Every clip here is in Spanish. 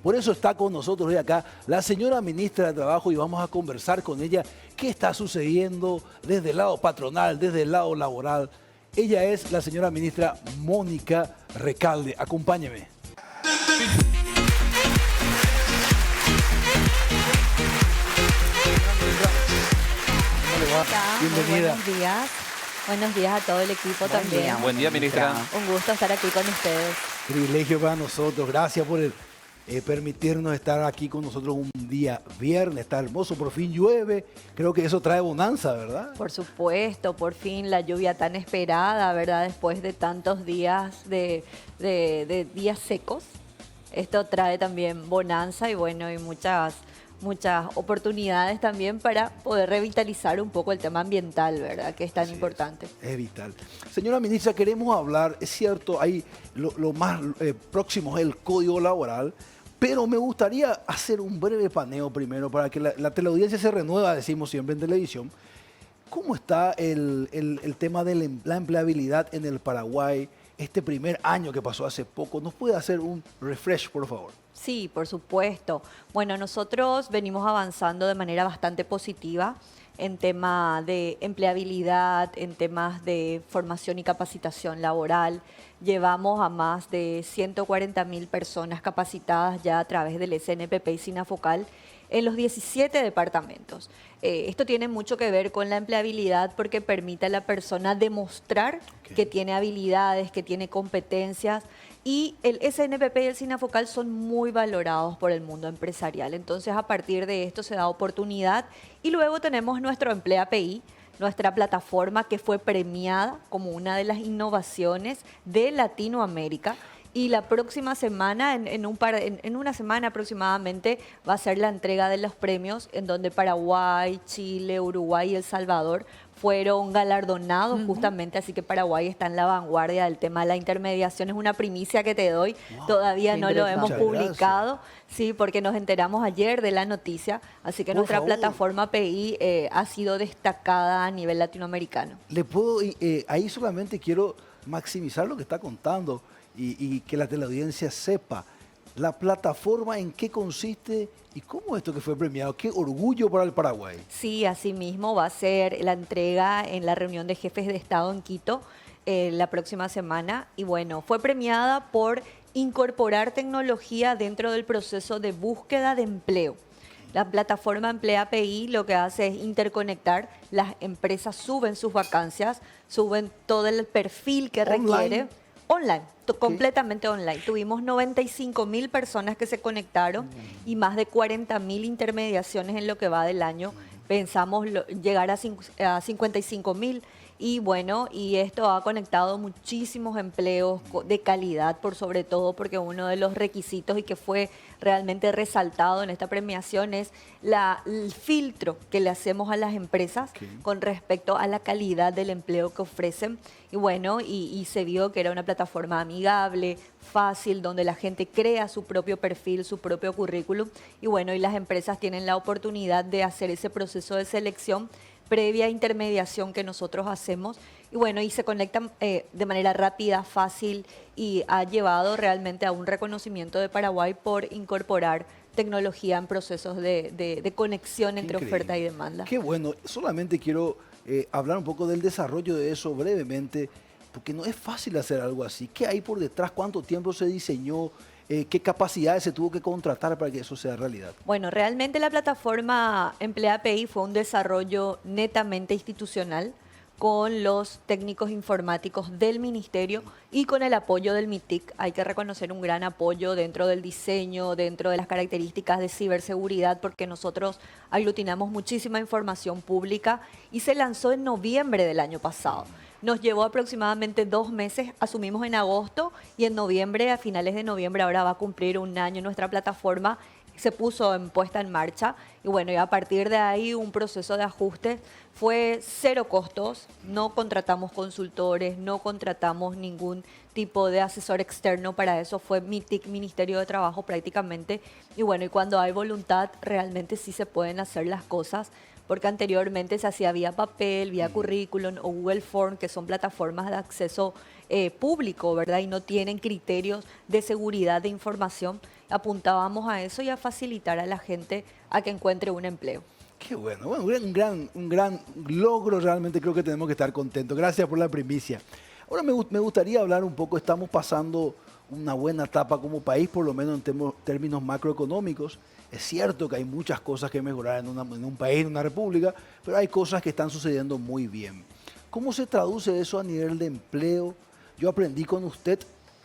Por eso está con nosotros hoy acá la señora ministra de Trabajo y vamos a conversar con ella qué está sucediendo desde el lado patronal, desde el lado laboral. Ella es la señora ministra Mónica Recalde. Acompáñeme. Bienvenida. Buenos días. Buenos días a todo el equipo también. Buen día, ministra. Un gusto estar aquí con ustedes. Privilegio para nosotros. Gracias por permitirnos estar aquí con nosotros un día viernes. Está hermoso, por fin llueve. Creo que eso trae bonanza, ¿verdad? Por supuesto, por fin la lluvia tan esperada, ¿verdad? Después de tantos días de días secos. Esto trae también bonanza y bueno, y muchas oportunidades también para poder revitalizar un poco el tema ambiental, ¿verdad? Que es tan importante. Es vital. Señora ministra, queremos hablar, es cierto, ahí lo más próximo es el Código Laboral, pero me gustaría hacer un breve paneo primero para que la teleaudiencia se renueva, decimos siempre en televisión. ¿Cómo está el tema de la empleabilidad en el Paraguay este primer año que pasó hace poco? ¿Nos puede hacer un refresh, por favor? Sí, por supuesto. Bueno, nosotros venimos avanzando de manera bastante positiva en tema de empleabilidad, en temas de formación y capacitación laboral. Llevamos a más de 140.000 personas capacitadas ya a través del SNPP y SINAFOCAL en los 17 departamentos. Esto tiene mucho que ver con la empleabilidad porque permite a la persona demostrar que tiene habilidades, que tiene competencias, y el SNPP y el SINAFOCAL son muy valorados por el mundo empresarial. Entonces, a partir de esto se da oportunidad. Y luego tenemos nuestro EmpleaPI, nuestra plataforma que fue premiada como una de las innovaciones de Latinoamérica. Y la próxima semana, en una semana aproximadamente, va a ser la entrega de los premios en donde Paraguay, Chile, Uruguay y El Salvador fueron galardonados justamente, así que Paraguay está en la vanguardia del tema de la intermediación. Es una primicia que te doy, todavía no lo hemos publicado, sí, porque nos enteramos ayer de la noticia, así que nuestra plataforma PI ha sido destacada a nivel latinoamericano. Ahí solamente quiero maximizar lo que está contando y que la teleaudiencia sepa. La plataforma, ¿en qué consiste y cómo esto que fue premiado? ¡Qué orgullo para el Paraguay! Sí, así mismo va a ser la entrega en la reunión de jefes de Estado en Quito la próxima semana. Y bueno, fue premiada por incorporar tecnología dentro del proceso de búsqueda de empleo. La plataforma EmpleaPI lo que hace es interconectar, las empresas suben sus vacancias, suben todo el perfil que requiere. Online, completamente online. Tuvimos 95.000 personas que se conectaron y más de 40.000 intermediaciones en lo que va del año. Pensamos llegar a 55.000 y bueno, y esto ha conectado muchísimos empleos de calidad por sobre todo, porque uno de los requisitos y que fue realmente resaltado en esta premiación es el filtro que le hacemos a las empresas con respecto a la calidad del empleo que ofrecen. Y bueno, y se vio que era una plataforma amigable, fácil, donde la gente crea su propio perfil, su propio currículum. Y bueno, y las empresas tienen la oportunidad de hacer ese proceso de selección previa intermediación que nosotros hacemos. Y bueno, y se conectan de manera rápida, fácil, y ha llevado realmente a un reconocimiento de Paraguay por incorporar tecnología en procesos de conexión entre oferta y demanda. Qué bueno. Solamente quiero hablar un poco del desarrollo de eso brevemente, porque no es fácil hacer algo así. ¿Qué hay por detrás? ¿Cuánto tiempo se diseñó? ¿Qué capacidades se tuvo que contratar para que eso sea realidad? Bueno, realmente la plataforma EmpleaPI fue un desarrollo netamente institucional con los técnicos informáticos del ministerio y con el apoyo del MITIC. Hay que reconocer un gran apoyo dentro del diseño, dentro de las características de ciberseguridad, porque nosotros aglutinamos muchísima información pública y se lanzó en noviembre del año pasado. Nos llevó aproximadamente 2 meses, asumimos en agosto y en noviembre, a finales de noviembre, ahora va a cumplir un año nuestra plataforma, se puso en puesta en marcha y bueno, y a partir de ahí un proceso de ajuste fue 0 costos, no contratamos consultores, no contratamos ningún tipo de asesor externo, para eso fue MITIC, Ministerio de Trabajo prácticamente, y bueno, y cuando hay voluntad realmente sí se pueden hacer las cosas, porque anteriormente se hacía vía papel, vía currículum o Google Form, que son plataformas de acceso público, ¿verdad? Y no tienen criterios de seguridad de información. Apuntábamos a eso y a facilitar a la gente a que encuentre un empleo. Qué bueno, bueno, un gran logro, realmente creo que tenemos que estar contentos. Gracias por la primicia. Ahora me gustaría hablar un poco, estamos pasando una buena etapa como país, por lo menos en términos macroeconómicos. Es cierto que hay muchas cosas que mejorar en un país, en una república, pero hay cosas que están sucediendo muy bien. ¿Cómo se traduce eso a nivel de empleo? Yo aprendí con usted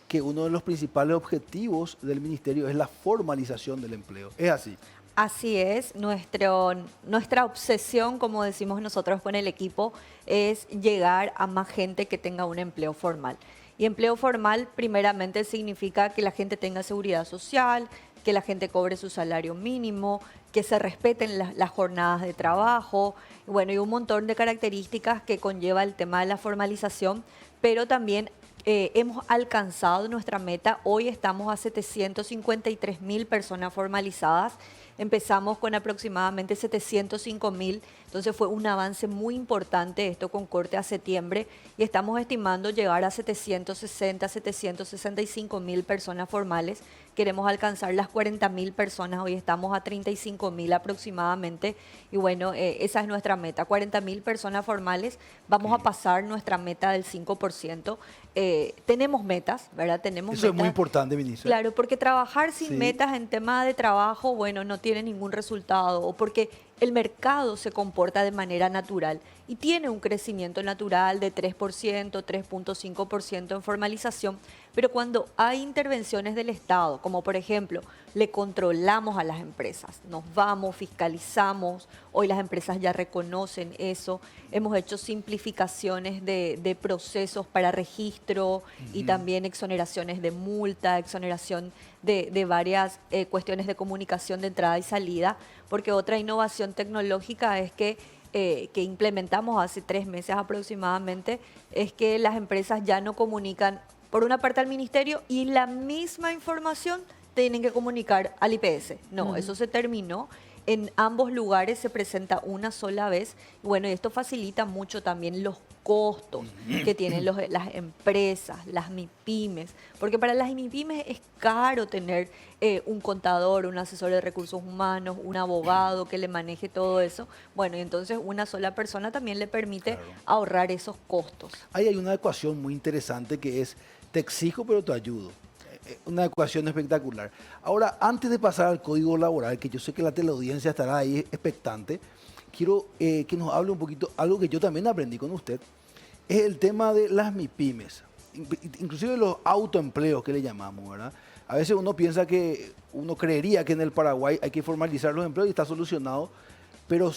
que uno de los principales objetivos del ministerio es la formalización del empleo. ¿Es así? Así es, nuestra obsesión, como decimos nosotros con el equipo, es llegar a más gente que tenga un empleo formal. Y empleo formal primeramente significa que la gente tenga seguridad social, que la gente cobre su salario mínimo, que se respeten las jornadas de trabajo, bueno, y un montón de características que conlleva el tema de la formalización, pero también hemos alcanzado nuestra meta. Hoy estamos a 753.000 personas formalizadas. Empezamos con aproximadamente 705.000, entonces fue un avance muy importante esto con corte a septiembre y estamos estimando llegar a 765.000 personas formales. Queremos alcanzar las 40.000 personas, hoy estamos a 35.000 aproximadamente y bueno, esa es nuestra meta, 40.000 personas formales. Vamos a pasar nuestra meta del 5%. Tenemos metas, ¿verdad? Tenemos Eso metas. es muy importante, ministra. Claro, porque trabajar sin Sí. metas en tema de trabajo, bueno, no tiene ningún resultado, o porque el mercado se comporta de manera natural y tiene un crecimiento natural de 3%, 3.5% en formalización, pero cuando hay intervenciones del Estado, como por ejemplo, le controlamos a las empresas, nos vamos, fiscalizamos, hoy las empresas ya reconocen eso, hemos hecho simplificaciones de procesos para registro y también exoneraciones de multa, exoneración de varias cuestiones de comunicación de entrada y salida, porque otra innovación tecnológica es que implementamos hace 3 meses aproximadamente, es que las empresas ya no comunican por una parte al ministerio y la misma información tienen que comunicar al IPS. No, eso se terminó. En ambos lugares se presenta una sola vez. Bueno, y esto facilita mucho también los costos que tienen las empresas, las MIPYMES, porque para las MIPYMES es caro tener un contador, un asesor de recursos humanos, un abogado que le maneje todo eso. Bueno, y entonces una sola persona también le permite ahorrar esos costos. Ahí hay una ecuación muy interesante que es, te exijo pero te ayudo. Una ecuación espectacular. Ahora, antes de pasar al código laboral, que yo sé que la teleaudiencia estará ahí expectante, quiero que nos hable un poquito, algo que yo también aprendí con usted, es el tema de las MIPYMES, inclusive los autoempleos que le llamamos, ¿verdad? A veces uno uno creería que en el Paraguay hay que formalizar los empleos y está solucionado, pero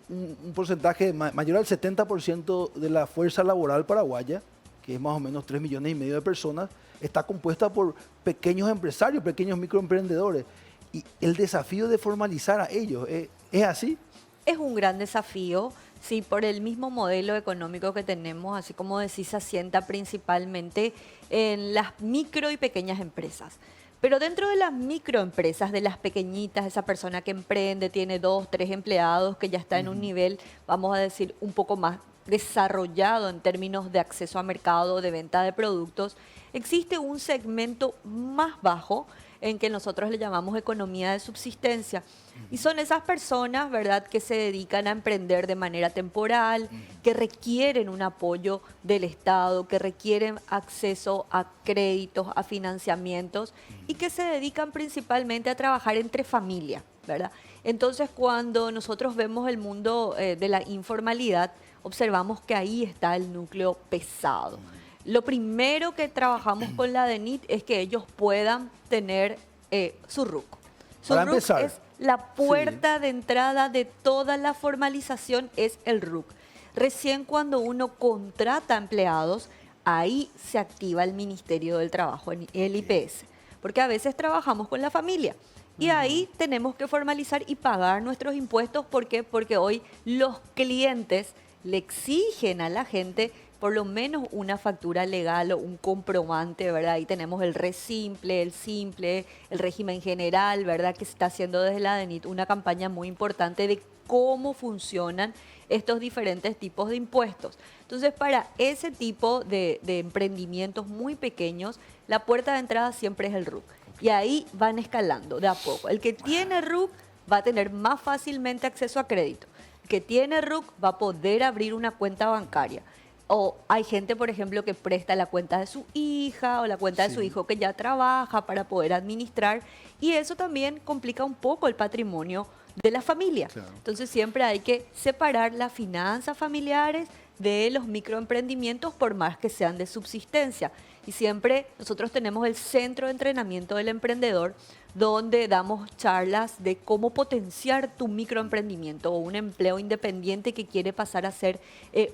un porcentaje mayor al 70% de la fuerza laboral paraguaya, que es más o menos 3,5 millones de personas, está compuesta por pequeños empresarios, pequeños microemprendedores. Y el desafío de formalizar a ellos, ¿es así? Es un gran desafío, sí, por el mismo modelo económico que tenemos, así como decís, se asienta principalmente en las micro y pequeñas empresas. Pero dentro de las microempresas, de las pequeñitas, esa persona que emprende, tiene 2, 3 empleados, que ya está en un nivel, vamos a decir, un poco más desarrollado en términos de acceso a mercado, de venta de productos, existe un segmento más bajo en que nosotros le llamamos economía de subsistencia. Y son esas personas, ¿verdad?, que se dedican a emprender de manera temporal, que requieren un apoyo del Estado, que requieren acceso a créditos, a financiamientos y que se dedican principalmente a trabajar entre familia, ¿verdad? Entonces, cuando nosotros vemos el mundo de la informalidad, observamos que ahí está el núcleo pesado. Lo primero que trabajamos con la DENIT es que ellos puedan tener su RUC. Su Para RUC empezar, es la puerta de entrada de toda la formalización, es el RUC. Recién cuando uno contrata empleados, ahí se activa el Ministerio del Trabajo, el IPS. Porque a veces trabajamos con la familia. Y ahí tenemos que formalizar y pagar nuestros impuestos. ¿Por qué? Porque hoy los clientes le exigen a la gente por lo menos una factura legal o un comprobante, ¿verdad? Ahí tenemos el RES simple, el régimen general, ¿verdad? Que se está haciendo desde la DENIT una campaña muy importante de cómo funcionan estos diferentes tipos de impuestos. Entonces, para ese tipo de emprendimientos muy pequeños, la puerta de entrada siempre es el RUC. Y ahí van escalando de a poco. El que tiene RUC va a tener más fácilmente acceso a crédito. El que tiene RUC va a poder abrir una cuenta bancaria. O hay gente, por ejemplo, que presta la cuenta de su hija o la cuenta de su hijo que ya trabaja para poder administrar. Y eso también complica un poco el patrimonio de la familia. Claro. Entonces siempre hay que separar las finanzas familiares de los microemprendimientos por más que sean de subsistencia. Y siempre nosotros tenemos el Centro de Entrenamiento del Emprendedor, donde damos charlas de cómo potenciar tu microemprendimiento o un empleo independiente que quiere pasar a ser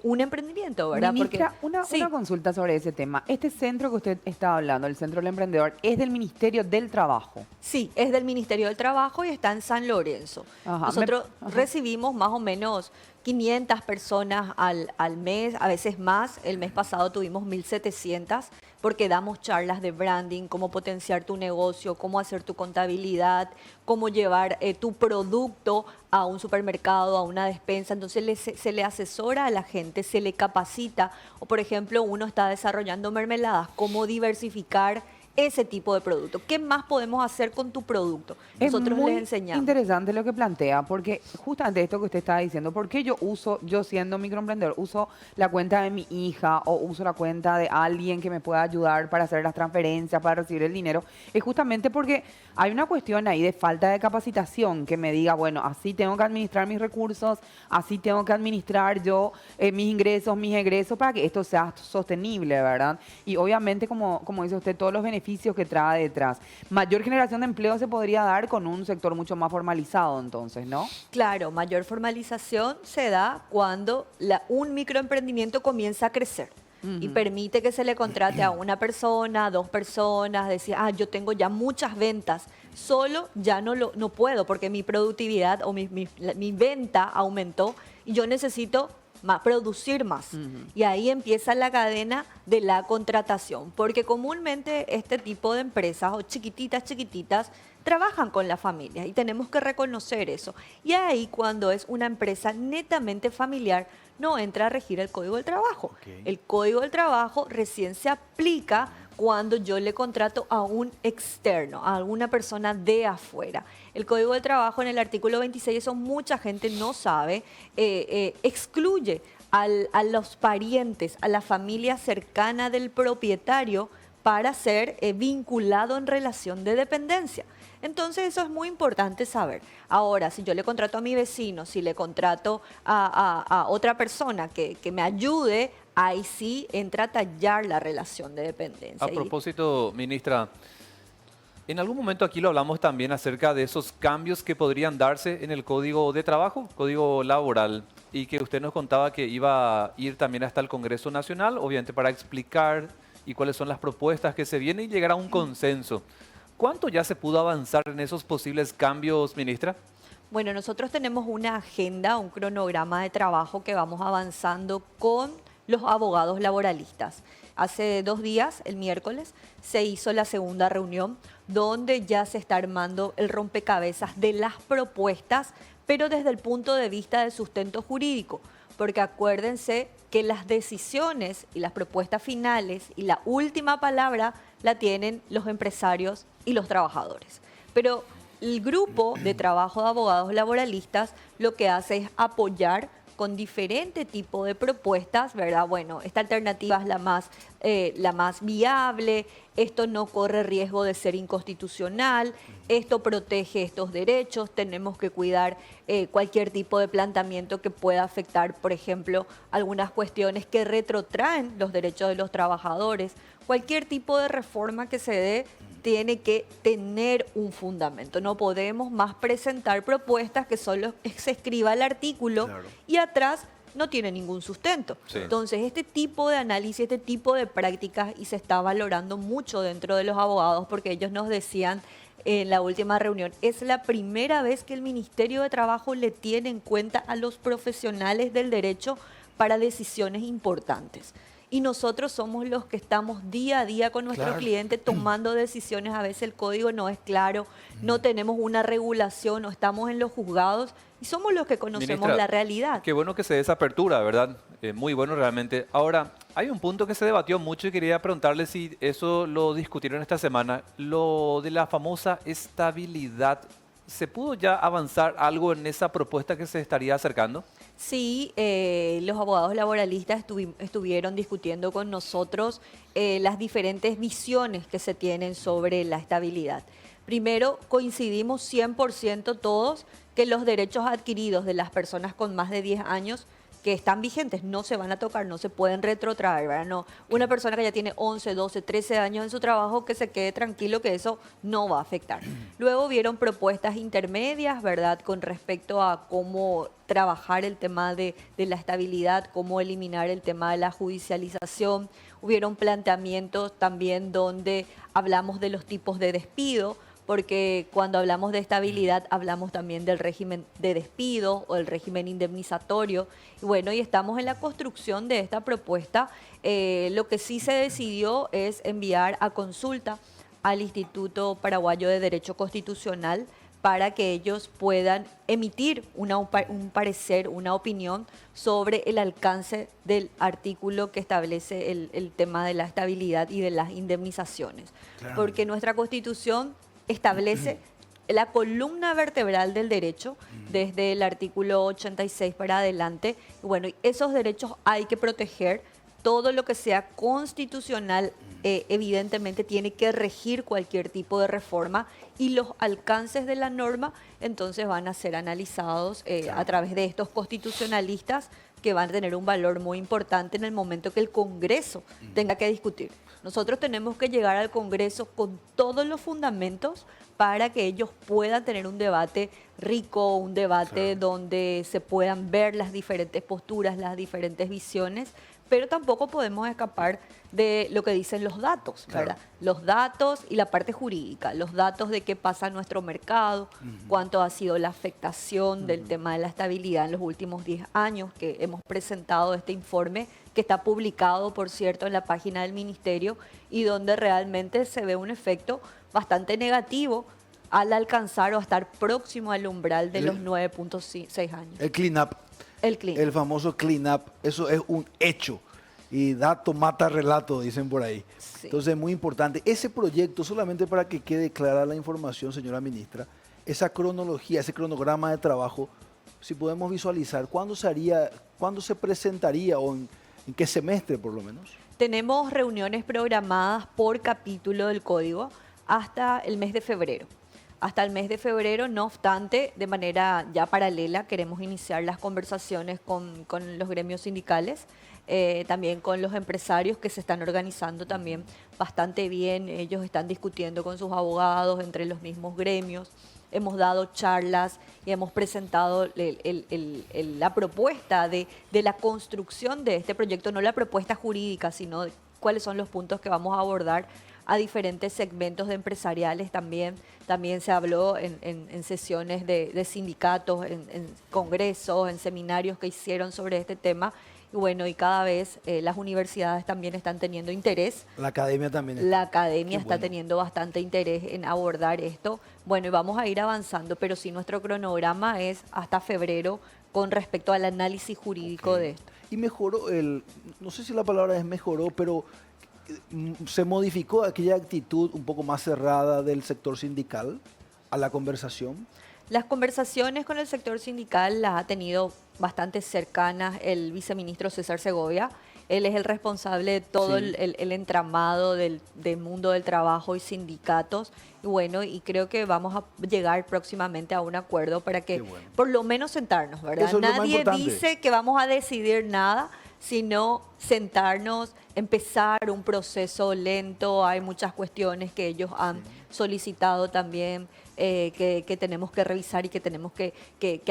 un emprendimiento, ¿verdad? Ministra, Sí. una consulta sobre ese tema. Este centro que usted está hablando, el Centro del Emprendedor, ¿es del Ministerio del Trabajo? Sí, es del Ministerio del Trabajo y está en San Lorenzo. Ajá, Nosotros ajá. recibimos más o menos 500 personas al mes, a veces más. El mes pasado tuvimos 1.700 porque damos charlas de branding, cómo potenciar tu negocio, cómo hacer tu contabilidad, cómo llevar tu producto a un supermercado, a una despensa. Entonces se le asesora a la gente, se le capacita. O por ejemplo, uno está desarrollando mermeladas, cómo diversificar ese tipo de producto. ¿Qué más podemos hacer con tu producto? Nosotros Es muy les enseñamos. interesante lo que plantea, porque justamente esto que usted estaba diciendo, ¿por qué yo siendo microemprendedor, uso la cuenta de mi hija o uso la cuenta de alguien que me pueda ayudar para hacer las transferencias, para recibir el dinero? Es justamente porque hay una cuestión ahí de falta de capacitación que me diga, bueno, así tengo que administrar mis recursos, así tengo que administrar yo mis ingresos, mis egresos, para que esto sea sostenible, ¿verdad? Y obviamente, como dice usted, todos los beneficios que trae detrás. Mayor generación de empleo se podría dar con un sector mucho más formalizado, entonces, ¿no? Claro, mayor formalización se da cuando un microemprendimiento comienza a crecer y permite que se le contrate a una persona, 2 personas, decir, yo tengo ya muchas ventas, solo ya no puedo porque mi productividad o mi venta aumentó y yo necesito producir más. Y ahí empieza la cadena de la contratación, porque comúnmente este tipo de empresas o chiquititas, trabajan con la familia y tenemos que reconocer eso. Y ahí cuando es una empresa netamente familiar, no entra a regir el Código del Trabajo. Ok. El Código del Trabajo recién se aplica cuando yo le contrato a un externo, a alguna persona de afuera. El Código del Trabajo en el artículo 26, eso mucha gente no sabe, excluye a los parientes, a la familia cercana del propietario para ser vinculado en relación de dependencia. Entonces eso es muy importante saber. Ahora, si yo le contrato a mi vecino, si le contrato a otra persona que me ayude, ahí sí entra a tallar la relación de dependencia. A propósito, ministra, en algún momento aquí lo hablamos también acerca de esos cambios que podrían darse en el Código de Trabajo, Código Laboral, y que usted nos contaba que iba a ir también hasta el Congreso Nacional, obviamente para explicar y cuáles son las propuestas que se vienen y llegar a un consenso. ¿Cuánto ya se pudo avanzar en esos posibles cambios, ministra? Bueno, nosotros tenemos una agenda, un cronograma de trabajo que vamos avanzando con los abogados laboralistas. Hace 2 días, el miércoles, se hizo la segunda reunión donde ya se está armando el rompecabezas de las propuestas, pero desde el punto de vista del sustento jurídico. Porque acuérdense que las decisiones y las propuestas finales y la última palabra la tienen los empresarios y los trabajadores. Pero el grupo de trabajo de abogados laboralistas lo que hace es apoyar con diferente tipo de propuestas, ¿verdad? Bueno, esta alternativa es la más viable, esto no corre riesgo de ser inconstitucional, esto protege estos derechos, tenemos que cuidar cualquier tipo de planteamiento que pueda afectar, por ejemplo, algunas cuestiones que retrotraen los derechos de los trabajadores. Cualquier tipo de reforma que se dé tiene que tener un fundamento. No podemos más presentar propuestas que solo se escriba el artículo Claro. y atrás no tiene ningún sustento. Sí. Entonces, este tipo de análisis, este tipo de prácticas, y se está valorando mucho dentro de los abogados, porque ellos nos decían en la última reunión, es la primera vez que el Ministerio de Trabajo le tiene en cuenta a los profesionales del derecho para decisiones importantes. y nosotros somos los que estamos día a día con nuestros Claro. clientes tomando decisiones. A veces el código no es claro, no tenemos una regulación, no estamos en los juzgados y somos los que conocemos Ministra, la realidad. Qué bueno que se dé esa apertura, ¿verdad? Muy bueno realmente. Ahora, hay un punto que se debatió mucho y quería preguntarle si eso lo discutieron esta semana, lo de la famosa estabilidad. ¿Se pudo ya avanzar algo en esa propuesta que se estaría acercando? Sí, los abogados laboralistas estuvieron discutiendo con nosotros las diferentes visiones que se tienen sobre la estabilidad. Primero, coincidimos 100% todos que los derechos adquiridos de las personas con más de 10 años que están vigentes no se van a tocar, no se pueden retrotraer, ¿verdad? No, una persona que ya tiene 11, 12, 13 años en su trabajo, que se quede tranquilo que eso no va a afectar. Luego vieron propuestas intermedias, ¿verdad? Con respecto a cómo trabajar el tema de la estabilidad, cómo eliminar el tema de la judicialización. Hubieron planteamientos también donde hablamos de los tipos de despido, porque cuando hablamos de estabilidad hablamos también del régimen de despido o el régimen indemnizatorio. Y bueno, y estamos en la construcción de esta propuesta. Lo que sí se decidió es enviar a consulta al Instituto Paraguayo de Derecho Constitucional para que ellos puedan emitir un parecer, una opinión sobre el alcance del artículo que establece el tema de la estabilidad y de las indemnizaciones. Claro. Porque nuestra Constitución establece la columna vertebral del derecho desde el artículo 86 para adelante. Y bueno, esos derechos hay que proteger. Todo lo que sea constitucional evidentemente tiene que regir cualquier tipo de reforma y los alcances de la norma entonces van a ser analizados a través de estos constitucionalistas que van a tener un valor muy importante en el momento que el Congreso tenga que discutir. Nosotros tenemos que llegar al Congreso con todos los fundamentos para que ellos puedan tener un debate rico, un debate donde se puedan ver las diferentes posturas, las diferentes visiones, pero tampoco podemos escapar de lo que dicen los datos, ¿verdad? Claro. Los datos y la parte jurídica, los datos de qué pasa en nuestro mercado, cuánto ha sido la afectación del tema de la estabilidad en los últimos 10 años, que hemos presentado este informe que está publicado, por cierto, en la página del Ministerio y donde realmente se ve un efecto bastante negativo al alcanzar o a estar próximo al umbral de los 9.6 años. El clean up, El clean. el famoso clean up, eso es un hecho. Y dato mata relato, dicen por ahí. Sí. Entonces es muy importante. Ese proyecto, solamente para que quede clara la información, señora ministra, esa cronología, ese cronograma de trabajo, si podemos visualizar, ¿cuándo se haría, cuándo se presentaría o en qué semestre por lo menos? Tenemos reuniones programadas por capítulo del código hasta el mes de febrero. Hasta el mes de febrero, no obstante, de manera ya paralela, queremos iniciar las conversaciones con los gremios sindicales, también con los empresarios que se están organizando también bastante bien. Ellos están discutiendo con sus abogados entre los mismos gremios. Hemos dado charlas y hemos presentado la propuesta de la construcción de este proyecto, no la propuesta jurídica, sino de cuáles son los puntos que vamos a abordar a diferentes segmentos de empresariales también. También se habló en sesiones de sindicatos, en congresos, en seminarios que hicieron sobre este tema. Y bueno, y cada vez las universidades también están teniendo interés. La academia también está. La academia Qué está bueno. teniendo bastante interés en abordar esto. Bueno, y vamos a ir avanzando, pero sí nuestro cronograma es hasta febrero con respecto al análisis jurídico Ok. de esto. Y mejoró no sé si la palabra es mejoró, pero se modificó aquella actitud un poco más cerrada del sector sindical a la conversación. Las conversaciones con el sector sindical las ha tenido bastante cercanas el viceministro César Segovia. Él es el responsable de todo Sí. el entramado del mundo del trabajo y sindicatos. Y bueno, y creo que vamos a llegar próximamente a un acuerdo para que Qué bueno. por lo menos sentarnos, ¿verdad? Eso es lo más Nadie importante. dice que vamos a decidir nada, sino sentarnos, empezar un proceso lento, hay muchas cuestiones que ellos han solicitado también, que tenemos que revisar y que tenemos que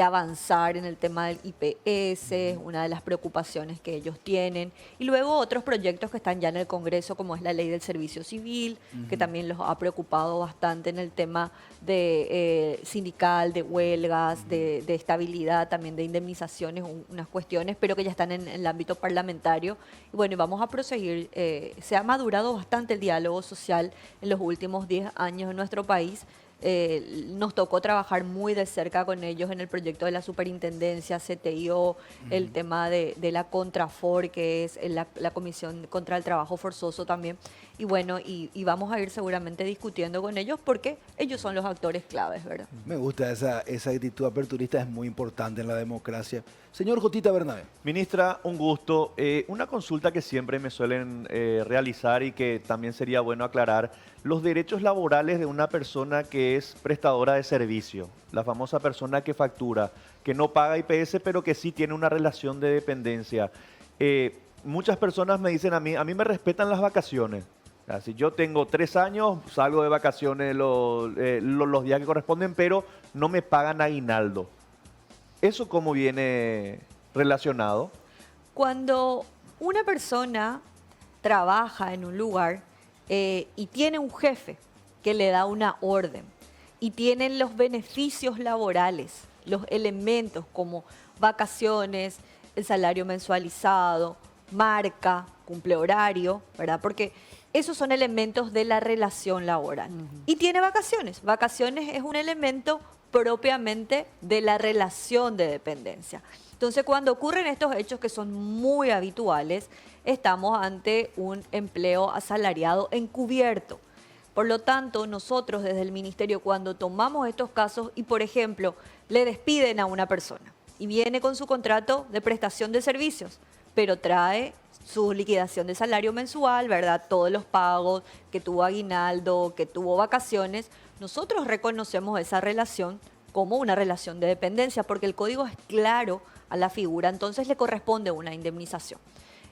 avanzar en el tema del IPS, una de las preocupaciones que ellos tienen. Y luego otros proyectos que están ya en el Congreso, como es la ley del servicio civil, que también los ha preocupado bastante en el tema de sindical, de huelgas, de estabilidad, también de indemnizaciones, unas cuestiones, pero que ya están en el ámbito parlamentario. Y bueno, vamos a proseguir. Se ha madurado bastante el diálogo social en los últimos 10 años en nuestro país. Nos tocó trabajar muy de cerca con ellos en el proyecto de la superintendencia, CTIO, el tema de la Contrafor, que es la Comisión contra el Trabajo Forzoso también. Y bueno, y vamos a ir seguramente discutiendo con ellos porque ellos son los actores claves, ¿verdad? Me gusta esa actitud aperturista, es muy importante en la democracia. Señor Jotita Bernabé. Ministra, un gusto. Una consulta que siempre me suelen realizar y que también sería bueno aclarar, los derechos laborales de una persona que es prestadora de servicio, la famosa persona que factura, que no paga IPS, pero que sí tiene una relación de dependencia. Muchas personas me dicen a mí me respetan las vacaciones. O sea, si yo tengo 3 años, salgo de vacaciones los días que corresponden, pero no me pagan aguinaldo. ¿Eso cómo viene relacionado? Cuando una persona trabaja en un lugar y tiene un jefe que le da una orden y tienen los beneficios laborales, los elementos como vacaciones, el salario mensualizado, marca, cumple horario, ¿verdad? Porque esos son elementos de la relación laboral. Y tiene vacaciones. Vacaciones es un elemento propiamente de la relación de dependencia. Entonces, cuando ocurren estos hechos que son muy habituales, estamos ante un empleo asalariado encubierto. Por lo tanto, nosotros desde el Ministerio, cuando tomamos estos casos y, por ejemplo, le despiden a una persona y viene con su contrato de prestación de servicios, pero trae su liquidación de salario mensual, ¿verdad? Todos los pagos, que tuvo aguinaldo, que tuvo vacaciones, nosotros reconocemos esa relación como una relación de dependencia, porque el código es claro a la figura, entonces le corresponde una indemnización.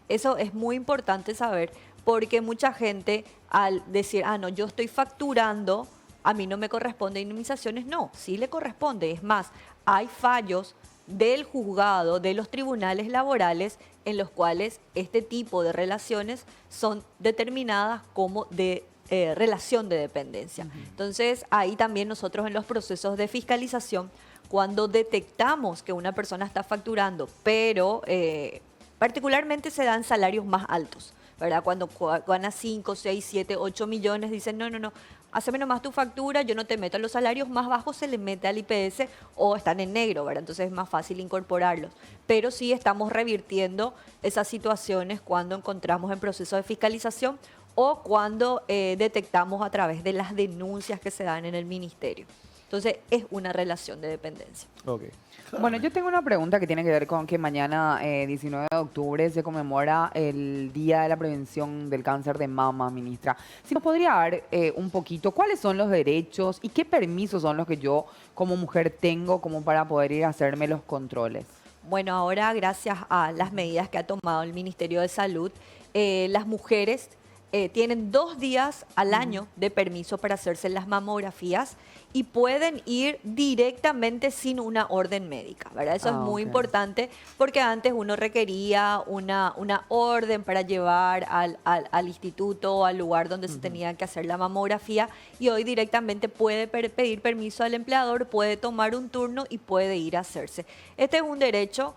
Eso es muy importante saber, porque mucha gente al decir, no, yo estoy facturando, a mí no me corresponde indemnizaciones, no, sí le corresponde. Es más, hay fallos del juzgado, de los tribunales laborales, en los cuales este tipo de relaciones son determinadas como de relación de dependencia. Entonces, ahí también nosotros en los procesos de fiscalización, cuando detectamos que una persona está facturando, pero particularmente se dan salarios más altos, ¿verdad? Cuando gana 5, 6, 7, 8 millones, dicen, no, haceme nomás tu factura, yo no te meto. Los salarios más bajos se le mete al IPS o están en negro, ¿verdad? Entonces es más fácil incorporarlos. Pero sí estamos revirtiendo esas situaciones cuando encontramos en proceso de fiscalización o cuando detectamos a través de las denuncias que se dan en el ministerio. Entonces es una relación de dependencia. Okay. Bueno, yo tengo una pregunta que tiene que ver con que mañana, 19 de octubre, se conmemora el Día de la Prevención del Cáncer de Mama, ministra. Si nos podría dar un poquito, ¿cuáles son los derechos y qué permisos son los que yo como mujer tengo como para poder ir a hacerme los controles? Bueno, ahora gracias a las medidas que ha tomado el Ministerio de Salud, las mujeres tienen 2 días al año de permiso para hacerse las mamografías y pueden ir directamente sin una orden médica, ¿verdad? Eso es muy importante porque antes uno requería una orden para llevar al instituto o al lugar donde se tenía que hacer la mamografía y hoy directamente puede pedir permiso al empleador, puede tomar un turno y puede ir a hacerse. Este es un derecho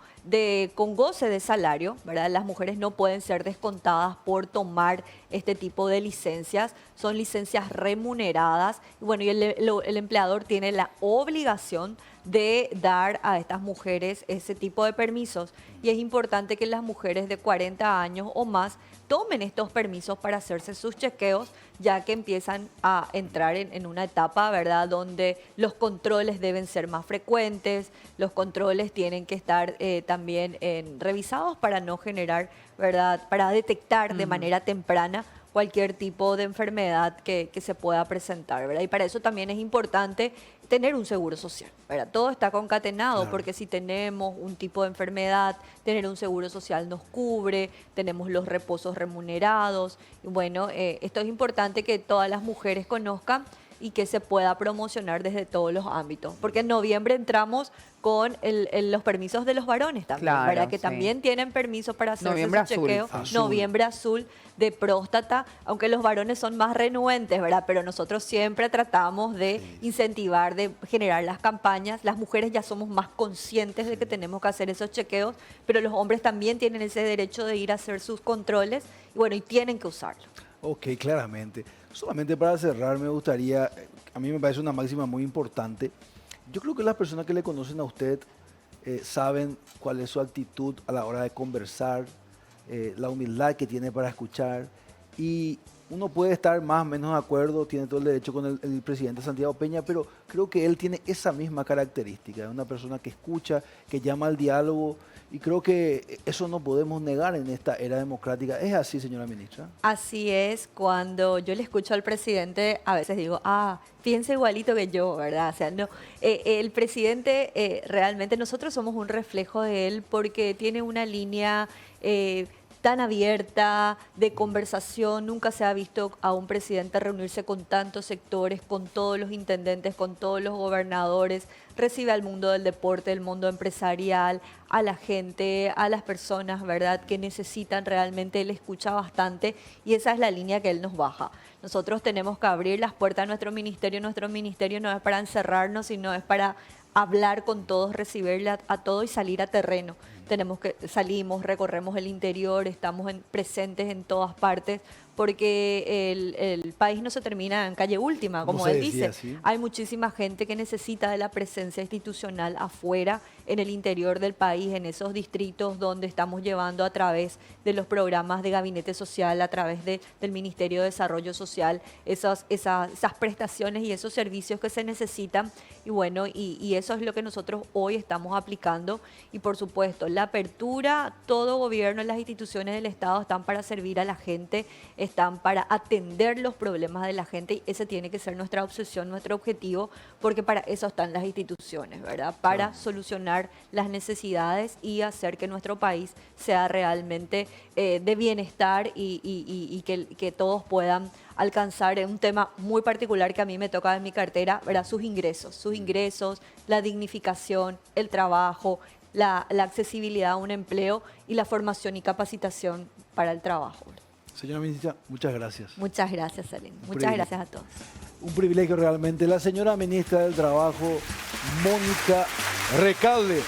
con goce de salario, ¿verdad? Las mujeres no pueden ser descontadas por tomar este tipo de licencias, son licencias remuneradas y bueno, y el empleador tiene la obligación de dar a estas mujeres ese tipo de permisos y es importante que las mujeres de 40 años o más tomen estos permisos para hacerse sus chequeos, ya que empiezan a entrar en una etapa, ¿verdad?, donde los controles deben ser más frecuentes, los controles tienen que estar también revisados para no generar, ¿verdad?, para detectar de manera temprana cualquier tipo de enfermedad que se pueda presentar, ¿verdad? Y para eso también es importante tener un seguro social, ¿verdad? Todo está concatenado, Claro. porque si tenemos un tipo de enfermedad, tener un seguro social nos cubre, tenemos los reposos remunerados. Y bueno, esto es importante que todas las mujeres conozcan y que se pueda promocionar desde todos los ámbitos. Porque en noviembre entramos con los permisos de los varones también, Claro, ¿verdad? Que sí. también tienen permiso para hacerse Noviembre su azul. chequeo. Azul. Noviembre azul de próstata, aunque los varones son más renuentes, ¿verdad? Pero nosotros siempre tratamos de incentivar, de generar las campañas. Las mujeres ya somos más conscientes de que tenemos que hacer esos chequeos, pero los hombres también tienen ese derecho de ir a hacer sus controles y bueno, y tienen que usarlo. Ok, claramente. Solamente para cerrar, me gustaría, a mí me parece una máxima muy importante. Yo creo que las personas que le conocen a usted saben cuál es su actitud a la hora de conversar, la humildad que tiene para escuchar. Y uno puede estar más o menos de acuerdo, tiene todo el derecho con el presidente Santiago Peña, pero creo que él tiene esa misma característica, es una persona que escucha, que llama al diálogo, y creo que eso no podemos negar en esta era democrática. ¿Es así, señora ministra? Así es, cuando yo le escucho al presidente, a veces digo, piensa igualito que yo, ¿verdad? O sea, no, el presidente realmente, nosotros somos un reflejo de él porque tiene una línea tan abierta de conversación. Nunca se ha visto a un presidente reunirse con tantos sectores, con todos los intendentes, con todos los gobernadores. Recibe al mundo del deporte, el mundo empresarial, a la gente, a las personas, ¿verdad?, que necesitan realmente. Él escucha bastante y esa es la línea que él nos baja. Nosotros tenemos que abrir las puertas a nuestro ministerio. Nuestro ministerio no es para encerrarnos, sino es para hablar con todos, recibirle a todos y salir a terreno. Salimos, recorremos el interior, estamos presentes en todas partes, porque el país no se termina en calle última, como se él decía, dice. ¿sí? Hay muchísima gente que necesita de la presencia institucional afuera, en el interior del país, en esos distritos donde estamos llevando a través de los programas de gabinete social, a través del Ministerio de Desarrollo Social, esas prestaciones y esos servicios que se necesitan. Y bueno, y eso es lo que nosotros hoy estamos aplicando. Y por supuesto, la apertura, todo gobierno, las instituciones del Estado están para servir a la gente, están para atender los problemas de la gente, y ese tiene que ser nuestra obsesión, nuestro objetivo, porque para eso están las instituciones, ¿verdad? Para solucionar las necesidades y hacer que nuestro país sea realmente de bienestar y que todos puedan alcanzar en un tema muy particular que a mí me toca en mi cartera, ¿verdad? Sus ingresos, la dignificación, el trabajo, la accesibilidad a un empleo y la formación y capacitación para el trabajo. Señora ministra, muchas gracias. Muchas gracias, Salim. Muchas privilegio. gracias a todos. Un privilegio realmente. La señora ministra del Trabajo, Mónica Recalde.